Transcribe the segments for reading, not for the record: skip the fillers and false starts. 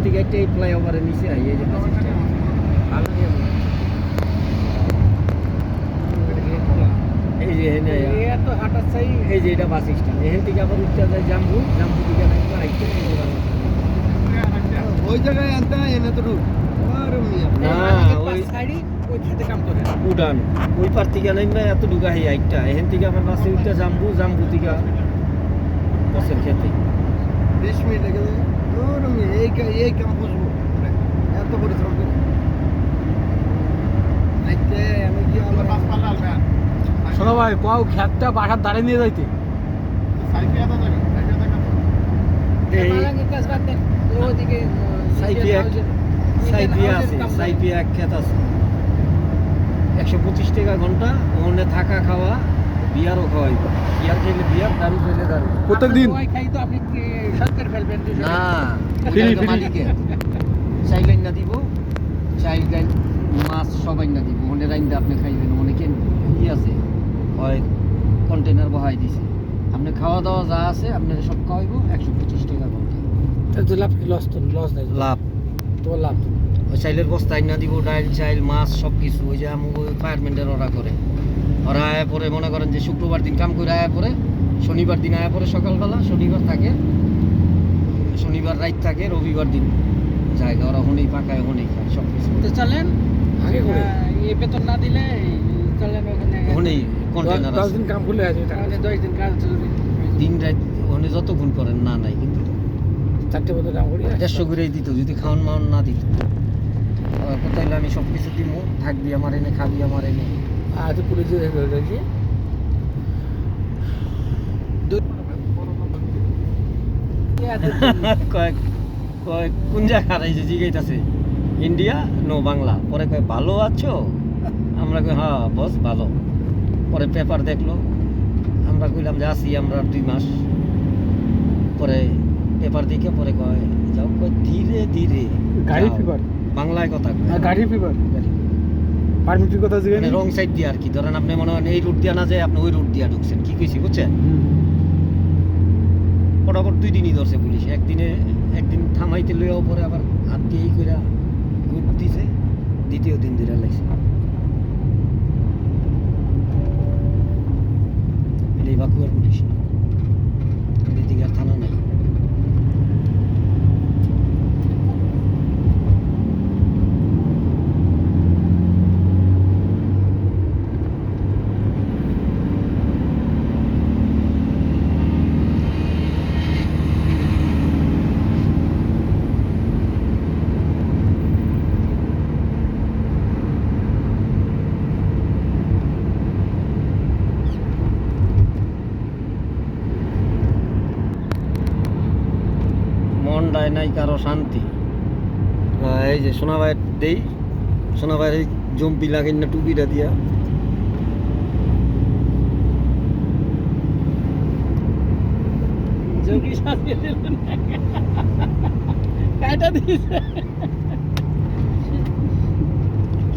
security গার্ডটা এই ফ্লাইওভারের নিচে এই যে বাস স্ট্যান্ড এই যে এত হাঁটার চাই এই যে এটা বাস স্ট্যান্ড এখান থেকে আবার উঠতে যায় জাম্বু থেকে নামবো আইতে ওই জায়গায় আনতে হয় এনে তো না ওই সাইডে ওই খেতে কাম করে উড়ান ওই পার থেকে নামবে এত ঢুকা হয় আইটা এখান থেকে আবার বাসে উঠতে জাম্বু থেকে বাসের খেতে 20 মিনিট লেগে যায় এই কাম বুঝবো এত পরিশ্রম করে আইতে আমি কি আমার বাস পাল্লা শোনো ভাই কোয়াও খেতটা বাসার ধারে নিয়ে যাইতে সাইপিয়া তো যাবে সাইপিয়া খেত আছে 125 টাকা ঘন্টা ওখানে থাকা খাওয়া বিয়ারও খাওয়াইব বিয়ার খেলে বিয়ার দারু খেলে দারু প্রত্যেকদিন না মালিকে চাইলেন না দিব চাইল মাছ সবাই না দিব ওখানে রাইন্দা আপনি খাইবেন অনেকে ই আছে হয় কন্টেনার বহাই দিছে আপনি খাওয়া দাওয়া যা আছে আপনার সব খাওয়াইব 125 টাকা ঘন্টা লাভ লস তো লস নাই লাভ তো লাভ ওই চাইলের বস্তা না দিব ডাইল চাইল মাছ সব কিছু ওই যে ওই ফায়ারম্যানদের ওরা করে ওরা আয়া পরে মনে করেন যে শুক্রবার দিন কাম করে আয়া পরে শনিবার দিন আয়া পরে সকালবেলা শনিবার থাকে শনিবার রাত থাকে রবিবার দিন জায়গা ওরা হনেই পাকায় হনেই খায় সব কিছু চলেন আগে করে এই বেতন না দিলে চলেন ওখানে হনেই কন্টেনার 10 দিন কাম করলে আছে তাহলে 10 দিন কাজ চলবে দিন রাত ওখানে যতক্ষণ করেন না নাই কিন্তু 4টে বছর কাম করি 150 করেই দিত যদি খাওয়ান মাওন না দিত কোথায় আমি সব কিছু দিব থাকবি আমার এনে খাবি আমার এনে আজ পুলিশে ধরে রেখেছি কোন জায়গা হারাইছে জিগাইতেছে ইন্ডিয়া নো বাংলা পরে কয় ভালো আছো আমরা কই হ্যাঁ বস ভালো পরে পেপার দেখলো আমরা কইলাম যে আসি আমরা 2 মাস পরে পেপার দেখে পরে কয় যাও কয় ধীরে ধীরে গাড়ি পেপার বাংলায় কথা কয় গাড়ি পেপার পারমিটের কথা জিগাই রং সাইড দিয়ে আর কি ধরেন আপনি মনে হয় এই রুট দিয়া না যায় আপনি ওই রুট দিয়া ঢুকছেন কি কইছি বুঝছেন পটাপট 2 দিনই ধরছে পুলিশ একদিন থামাইতে লইয়াও পরে আবার হাত দিয়ে এই কইরা গুড দিছে দ্বিতীয় দিন ধরে লাইছে এই বাকুয়ার পুলিশ এদিকে আর থানা নাই মন্ডায় নাই কারো শান্তি এই যে সোনাভাই দেই সোনাভাইয়ের এই জম্পি লাগেন না টুপিটা দিয়া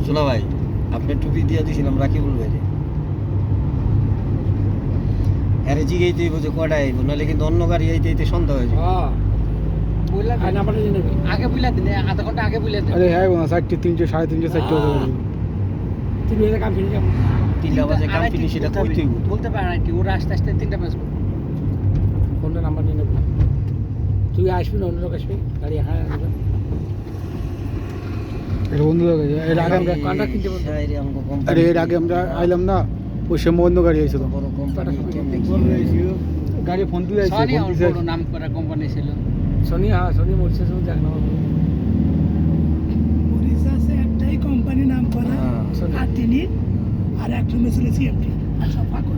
সোনা ভাই আপনি টুপি দিয়া দিয়েছিলাম রাকিবুল ভাই আরে জিগেই তুই বুঝে কটা আইব নাহলে কিন্তু অন্য গাড়ি আইতে সন্ধ্যা হয়ে যাবে আগে বুঝলা দিন আধা ঘন্টা আগে বুঝলা দিন আরে হ্যাঁ 4:30 3:00 3:30 4:00 3 বাজে কাম ফিনিশ 3টা বাজে কাম ফিনিশ সেটা কইতেই বলতে পারে আর কি ওরা আস্তে আস্তে 3টা বাজবে ফোনটা নাম্বার নিয়ে নেব তুই আসবি না অন্য লোক আসবি গাড়ি হ্যাঁ আসবে এর বন্ধু এর আগে আমরা কন্ট্রাক্ট কিনতে বলতে আরে এর আগে আমরা আইলাম না ওই সময় অন্য গাড়ি আইছিল বড় কোম্পানি গাড়ি ফোন দিয়ে আইছে সোনি বড় নাম করা কোম্পানি ছিল সোনি হ্যাঁ সোনি মোটরস জানি না ওড়িশা সে একটাই কোম্পানি নাম করা আর তিনি আর একটা মেসেলে সিএমটি আচ্ছা পাকো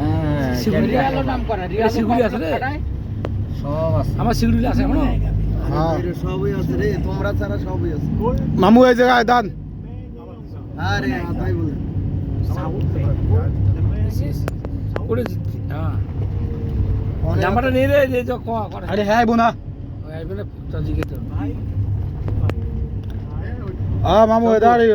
হ্যাঁ রিয়ালো নাম করা রিয়ালো সিগুলি আছে রে সব আছে আমার সিগুলি আছে এখনো হ্যাঁ সবই আছে রে তোমরা ছাড়া সবই আছে মামু এই জায়গায় দান আরে তাই বলে ওরে হ্যাঁ নাম্বারটা নিয়ে রে যে আরে হ্যাঁ বোনা আইবে না তো জিজ্ঞেস মামু এদারে